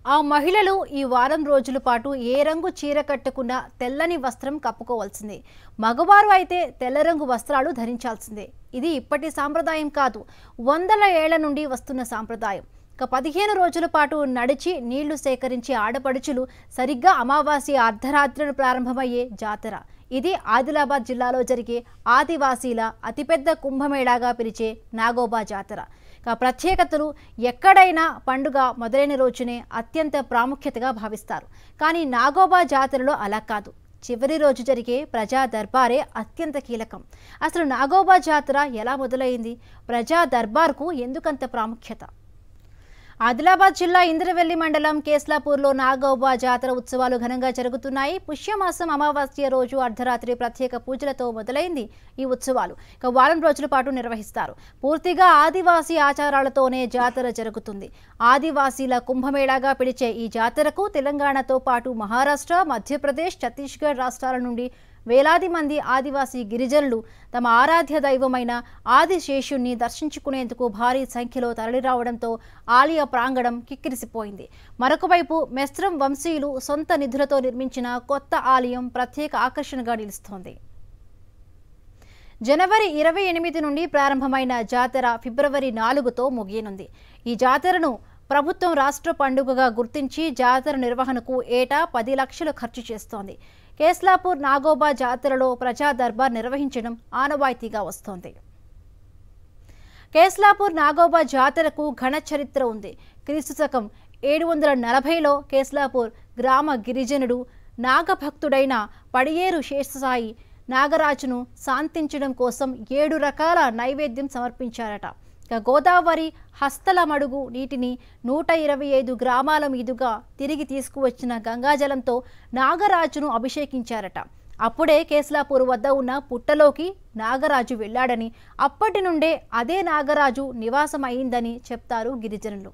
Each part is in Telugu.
ఆ మహిళలు ఈ వారం రోజుల పాటు ఏ రంగు చీర కట్టుకున్నా తెల్లని వస్త్రం కప్పుకోవాల్సిందే. మగవారు అయితే తెల్ల రంగు వస్త్రాలు ధరించాల్సిందే. ఇది ఇప్పటి సాంప్రదాయం కాదు, వందల ఏళ్ల నుండి వస్తున్న సాంప్రదాయం. 15 రోజుల పాటు నడిచి నీళ్లు సేకరించే ఆడపడుచులు సరిగ్గా అమావాస్య అర్ధరాత్రులు ప్రారంభమయ్యే జాతర ఇది. ఆదిలాబాద్ జిల్లాలో జరిగే ఆదివాసీల అతిపెద్ద కుంభమేళాగా పిలిచే నాగోబా జాతర. ప్రత్యేకతలు ఎక్కడైనా పండుగ మొదలైన రోజునే అత్యంత ప్రాముఖ్యతగా భావిస్తారు. కానీ నాగోబా జాతరలో అలా కాదు. చివరి రోజు జరిగే ప్రజా దర్బారే అత్యంత కీలకం. అసలు నాగోబా జాతర ఎలా మొదలైంది? ప్రజా దర్బార్కు ఎందుకంత ప్రాముఖ్యత? ఆదిలాబాద్ జిల్లా ఇంద్రవెల్లి మండలం కేస్లాపూర్లో నాగోబా జాతర ఉత్సవాలు ఘనంగా జరుగుతున్నాయి. పుష్యమాసం అమావాస్య రోజు అర్ధరాత్రి ప్రత్యేక పూజలతో మొదలైంది ఈ ఉత్సవాలు. వారం రోజుల పాటు నిర్వహిస్తారు. పూర్తిగా ఆదివాసీ ఆచారాలతోనే జాతర జరుగుతుంది. ఆదివాసీల కుంభమేళాగా పిలిచే ఈ జాతరకు తెలంగాణతో పాటు మహారాష్ట్ర, మధ్యప్రదేశ్, ఛత్తీస్గఢ్ రాష్ట్రాల నుండి వేలాది మంది ఆదివాసీ గిరిజనులు తమ ఆరాధ్య దైవమైన ఆదిశేషుణ్ణి దర్శించుకునేందుకు భారీ సంఖ్యలో తరలిరావడంతో ఆలయ ప్రాంగణం కిక్కిరిసిపోయింది. మరొకవైపు మెస్రం వంశీయులు సొంత నిధులతో నిర్మించిన కొత్త ఆలయం ప్రత్యేక ఆకర్షణగా నిలుస్తోంది. జనవరి 28 నుండి ప్రారంభమైన జాతర ఫిబ్రవరి 4తో ముగియనుంది. ఈ జాతరను ప్రభుత్వం రాష్ట్ర పండుగగా గుర్తించి జాతర నిర్వహణకు ఏటా 10 లక్షలు ఖర్చు చేస్తోంది. కేస్లాపూర్ నాగోబా జాతరలో ప్రజా దర్బార్ నిర్వహించడం ఆనవాయితీగా వస్తోంది. కేస్లాపూర్ నాగోబా జాతరకు ఘన చరిత్ర ఉంది. క్రీస్తు శకం 740లో కేస్లాపూర్ గ్రామ గిరిజనుడు నాగభక్తుడైన పడియేరు శేషసాయి నాగరాజును శాంతించడం కోసం 7 రకాల నైవేద్యం సమర్పించారట. గోదావరి హస్తల మడుగు నీటిని 125 గ్రామాల మీదుగా తిరిగి తీసుకువచ్చిన గంగాజలంతో నాగరాజును అభిషేకించారట. అప్పుడే కేస్లాపూర్ వద్ద ఉన్న పుట్టలోకి నాగరాజు వెళ్లాడని, అప్పటి నుండే అదే నాగరాజు నివాసం అయిందని చెప్తారు గిరిజనులు.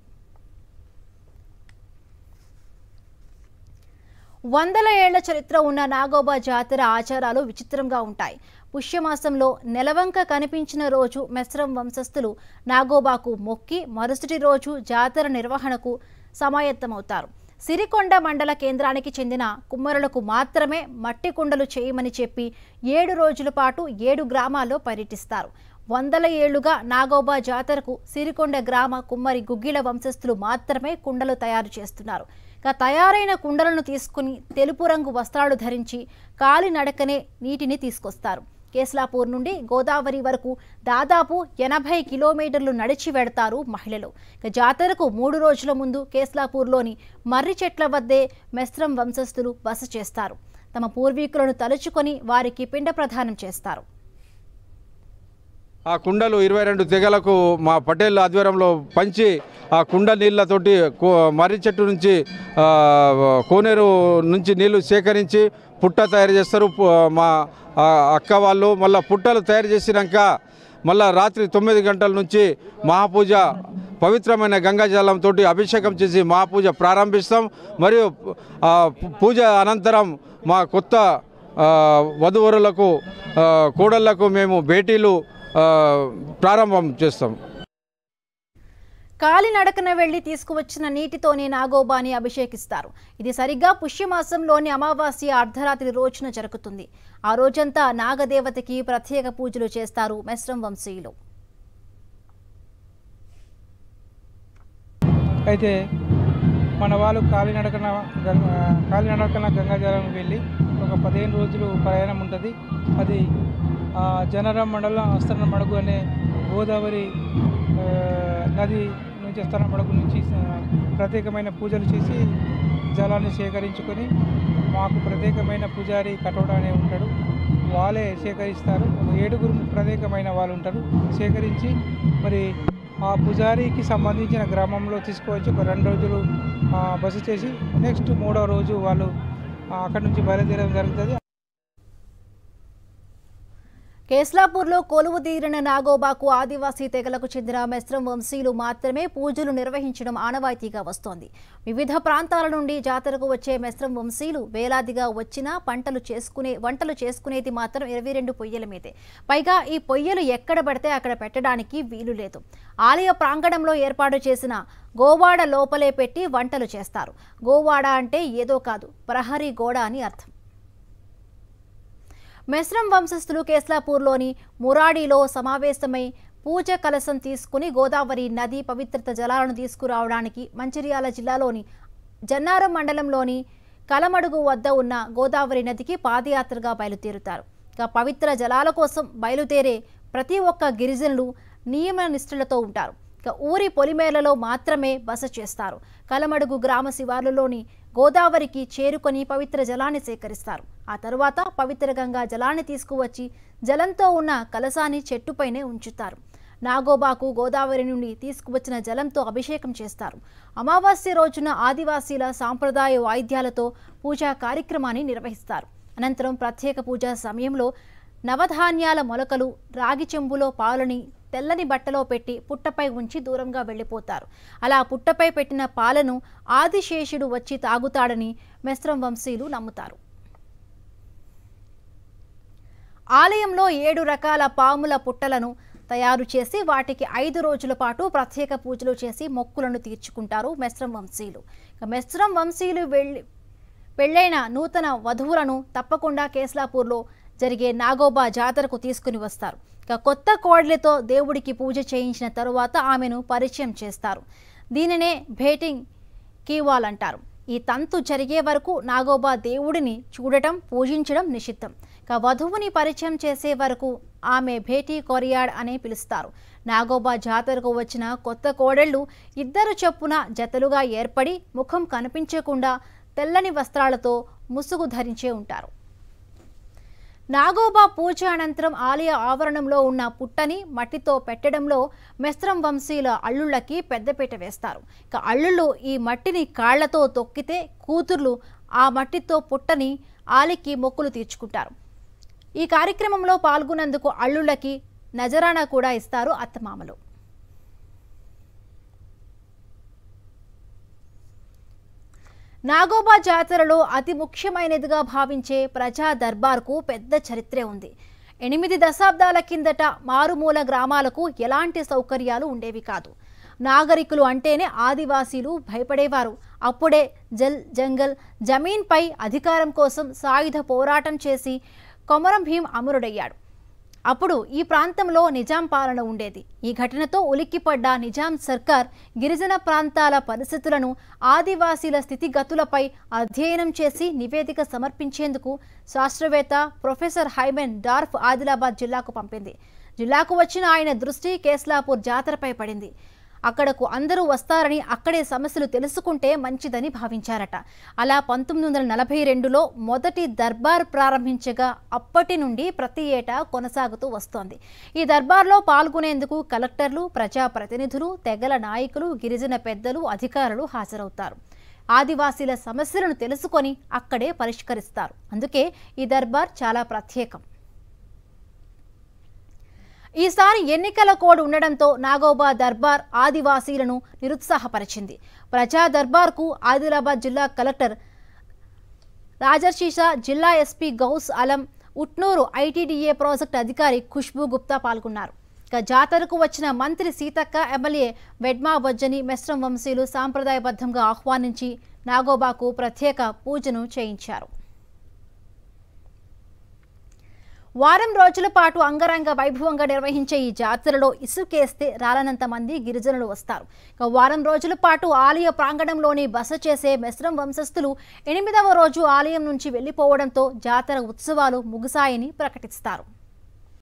వందల ఏళ్ల చరిత్ర ఉన్న నాగోబా జాతర ఆచారాలు విచిత్రంగా ఉంటాయి. పుష్యమాసంలో నెలవంక కనిపించిన రోజు మెస్రం వంశస్థులు నాగోబాకు మొక్కి మరుసటి రోజు జాతర నిర్వహణకు సమాయత్తమవుతారు. సిరికొండ మండల కేంద్రానికి చెందిన కుమ్మరులకు మాత్రమే మట్టి కుండలు చేయమని చెప్పి 7 రోజుల పాటు 7 గ్రామాల్లో పర్యటిస్తారు. వందల ఏళ్లుగా నాగోబా జాతరకు సిరికొండ గ్రామ కుమ్మరి గుగ్గిల వంశస్థులు మాత్రమే కుండలు తయారు చేస్తున్నారు. తయారైన కుండలను తీసుకుని తెలుపు రంగు వస్త్రాలు ధరించి కాలినడకనే నీటిని తీసుకొస్తారు. కేస్లాపూర్ నుండి గోదావరి వరకు దాదాపు 80 కిలోమీటర్లు నడిచి వెడతారు మహిళలు. జాతరకు 3 రోజుల ముందు కేస్లాపూర్లోని మర్రి చెట్ల వద్దే మెస్రం వంశస్థులు బస చేస్తారు. తమ పూర్వీకులను తలుచుకొని వారికి పిండ ప్రదానం చేస్తారు. ఆ కుండలు 22 తెగలకు మా పటేల్ ఆధ్వర్యంలో పంచి ఆ కుండ నీళ్ళతోటి మర్రి చెట్టు నుంచి కోనేరు నుంచి నీళ్లు సేకరించి పుట్ట తయారు చేస్తారు. మా అక్క వాళ్ళు మళ్ళీ పుట్టలు తయారు చేసినాక మళ్ళీ రాత్రి 9 గంటల నుంచి మహాపూజ పవిత్రమైన గంగాజలంతో అభిషేకం చేసి మహాపూజ ప్రారంభిస్తాం. మరియు పూజ అనంతరం మా కొత్త వధువరులకు కోడళ్లకు మేము భేటీలు ప్రారంభం చేస్తాం. కాలినడకన వెళ్లి తీసుకువచ్చిన నీటితోనే నాగోబాని అభిషేకిస్తారు. ఇది సరిగ్గా పుష్యమాసంలోని అమావాస్య అర్ధరాత్రి రోజున జరుగుతుంది. ఆ రోజంతా నాగదేవతకి ప్రత్యేక పూజలు చేస్తారు మెస్రం వంశీయులు. అయితే మన వాళ్ళు కాలినడకన గంగాజలం వెళ్ళి ఒక 15 రోజులు ప్రయాణం ఉంటుంది. అది జనరం మండలం అస్తరణ మడుగు అనే గోదావరి నది నుంచి అస్తరణ మడుగు నుంచి ప్రత్యేకమైన పూజలు చేసి జలాన్ని సేకరించుకొని మాకు ప్రత్యేకమైన పూజారి కటోడా అనే ఉంటాడు, వాళ్ళే సేకరిస్తారు. 7 ప్రత్యేకమైన వాళ్ళు ఉంటారు. సేకరించి మరి ఆ పూజారికి సంబంధించిన గ్రామంలో తీసుకువచ్చి ఒక 2 రోజులు బస చేసి నెక్స్ట్ 3వ రోజు వాళ్ళు అక్కడి నుంచి బయలుదేరడం జరుగుతుంది. కేస్లాపూర్లో కొలువు తీరిన నాగోబాకు ఆదివాసీ తెగలకు చెందిన మెస్రం వంశీయులు మాత్రమే పూజలు నిర్వహించడం ఆనవాయితీగా వస్తోంది. వివిధ ప్రాంతాల నుండి జాతరకు వచ్చే మెస్రం వంశీయులు వేలాదిగా వచ్చినా వంటలు చేసుకునేది మాత్రం 22 పొయ్యల మీదే. పైగా ఈ పొయ్యలు ఎక్కడ పడితే అక్కడ పెట్టడానికి వీలు లేదు. ఆలయ ప్రాంగణంలో ఏర్పాటు చేసిన గోవాడ లోపలే పెట్టి వంటలు చేస్తారు. గోవాడ అంటే ఏదో కాదు, ప్రహరీ గోడ అని అర్థం. మెస్రం వంశస్థులు కేస్లాపూర్లోని మురాడిలో సమావేశమై పూజ కలశం తీసుకుని గోదావరి నది పవిత్రత జలాలను తీసుకురావడానికి మంచిర్యాల జిల్లాలోని జన్నారం మండలంలోని కలమడుగు వద్ద ఉన్న గోదావరి నదికి పాదయాత్రగా బయలుదేరుతారు. ఇక పవిత్ర జలాల కోసం బయలుదేరే ప్రతి ఒక్క గిరిజనులు నియమ నిష్ఠలతో ఉంటారు. ఇక ఊరి పొలిమేరలలో మాత్రమే బస చేస్తారు. కలమడుగు గ్రామ శివార్లలోని గోదావరికి చేరుకొని పవిత్ర జలాన్ని సేకరిస్తారు. ఆ తరువాత పవిత్ర గంగా జలాన్ని తీసుకువచ్చి జలంతో ఉన్న కలశాన్ని చెట్టుపైనే ఉంచుతారు. నాగోబాకు గోదావరి నుండి తీసుకువచ్చిన జలంతో అభిషేకం చేస్తారు. అమావాస్య రోజున ఆదివాసీల సాంప్రదాయ వాయిద్యాలతో పూజా కార్యక్రమాన్ని నిర్వహిస్తారు. అనంతరం ప్రత్యేక పూజా సమయంలో నవధాన్యాల మొలకలు రాగి చెంబులో పాలని తెల్లని బట్టలో పెట్టి పుట్టపై ఉంచి దూరంగా వెళ్ళిపోతారు. అలా పుట్టపై పెట్టిన పాలను ఆదిశేషుడు వచ్చి తాగుతాడని మెస్రం వంశీయులు నమ్ముతారు. ఆలయంలో 7 రకాల పాముల పుట్టలను తయారు చేసి వాటికి 5 రోజుల పాటు ప్రత్యేక పూజలు చేసి మొక్కులను తీర్చుకుంటారు మెస్రం వంశీయులు. మెస్రం వంశీయులు పెళ్ళైన నూతన వధువులను తప్పకుండా కేస్లాపూర్లో జరిగే నాగోబా జాతరకు తీసుకుని వస్తారు. ఇక కొత్త కోడలితో దేవుడికి పూజ చేయించిన తరువాత ఆమెను పరిచయం చేస్తారు. దీనినే భేటింగ్ కీవాల్ అంటారు. ఈ తంతు జరిగే వరకు నాగోబా దేవుడిని చూడటం పూజించడం నిషిద్ధం. ఇక వధువుని పరిచయం చేసే వరకు ఆమె భేటీ కొరియాడ్ అనే పిలుస్తారు. నాగోబా జాతరకు వచ్చిన కొత్త కోడళ్లు 2 చొప్పున జతలుగా ఏర్పడి ముఖం కనిపించకుండా తెల్లని వస్త్రాలతో ముసుగు ధరించే ఉంటారు. నాగోబా పూజ అనంతరం ఆలయ ఆవరణంలో ఉన్న పుట్టని మట్టితో పెట్టడంలో మెస్రం వంశీయుల అల్లుళ్ళకి పెద్దపీట వేస్తారు. ఇక అల్లుళ్ళు ఈ మట్టిని కాళ్లతో తొక్కితే కూతుర్లు ఆ మట్టితో పుట్టని ఆలికి మొక్కులు తీర్చుకుంటారు. ఈ కార్యక్రమంలో పాల్గొన్నందుకు అల్లుళ్ళకి నజరానా కూడా ఇస్తారు అత్తమామలు. నాగోబా జాతరలో అతి ముఖ్యమైనదిగా భావించే ప్రజా దర్బార్కు పెద్ద చరిత్రే ఉంది. 8 దశాబ్దాల కిందట మారుమూల గ్రామాలకు ఎలాంటి సౌకర్యాలు ఉండేవి కాదు. నాగరికులు అంటేనే ఆదివాసీలు భయపడేవారు. అప్పుడే జంగల్ జమీన్పై అధికారం కోసం సాయుధ పోరాటం చేసి కొమరం భీం అమరుడయ్యాడు. అప్పుడు ఈ ప్రాంతంలో నిజాం పాలన ఉండేది. ఈ ఘటనతో ఉలిక్కిపడ్డ నిజాం సర్కార్ గిరిజన ప్రాంతాల పరిస్థితులను, ఆదివాసీల స్థితిగతులపై అధ్యయనం చేసి నివేదిక సమర్పించేందుకు శాస్త్రవేత్త ప్రొఫెసర్ హైమెన్ డార్ఫ్ ఆదిలాబాద్ జిల్లాకు పంపింది. జిల్లాకు వచ్చిన ఆయన దృష్టి కేస్లాపూర్ జాతరపై పడింది. అక్కడకు అందరూ వస్తారని, అక్కడే సమస్యలు తెలుసుకుంటే మంచిదని భావించారట. అలా 1942లో మొదటి దర్బార్ ప్రారంభించగా అప్పటి నుండి ప్రతి ఏటా కొనసాగుతూ వస్తోంది. ఈ దర్బార్లో పాల్గొనేందుకు కలెక్టర్లు, ప్రజాప్రతినిధులు, తెగల నాయకులు, గిరిజన పెద్దలు, అధికారులు హాజరవుతారు. ఆదివాసీల సమస్యలను తెలుసుకొని అక్కడే పరిష్కరిస్తారు. అందుకే ఈ దర్బార్ చాలా ప్రత్యేకం. ఈసారి ఎన్నికల కోడ్ ఉండడంతో నాగోబా దర్బార్ ఆదివాసీలను నిరుత్సాహపరిచింది. ప్రజా దర్బార్కు ఆదిలాబాద్ జిల్లా కలెక్టర్ రాజర్షీషా, జిల్లా ఎస్పీ గౌస్ అలం, ఉట్నూరు ఐటీడీఏ ప్రాజెక్టు అధికారి ఖుష్బూ గుప్తా పాల్గొన్నారు. ఇక జాతరకు వచ్చిన మంత్రి సీతక్క, ఎమ్మెల్యే వెడ్మా బొజ్జని మెస్రం వంశీయులు సాంప్రదాయబద్ధంగా ఆహ్వానించి నాగోబాకు ప్రత్యేక పూజను చేయించారు. వారం రోజుల పాటు అంగరంగ వైభవంగా నిర్వహించే ఈ జాతరలో ఇసుకేస్తే రాలనంత మంది గిరిజనులు వస్తారు. వారం రోజుల పాటు ఆలయ ప్రాంగణంలోని బస చేసే మెస్రం వంశస్థులు 8వ రోజు ఆలయం నుంచి వెళ్లిపోవడంతో జాతర ఉత్సవాలు ముగిశాయని ప్రకటిస్తారు.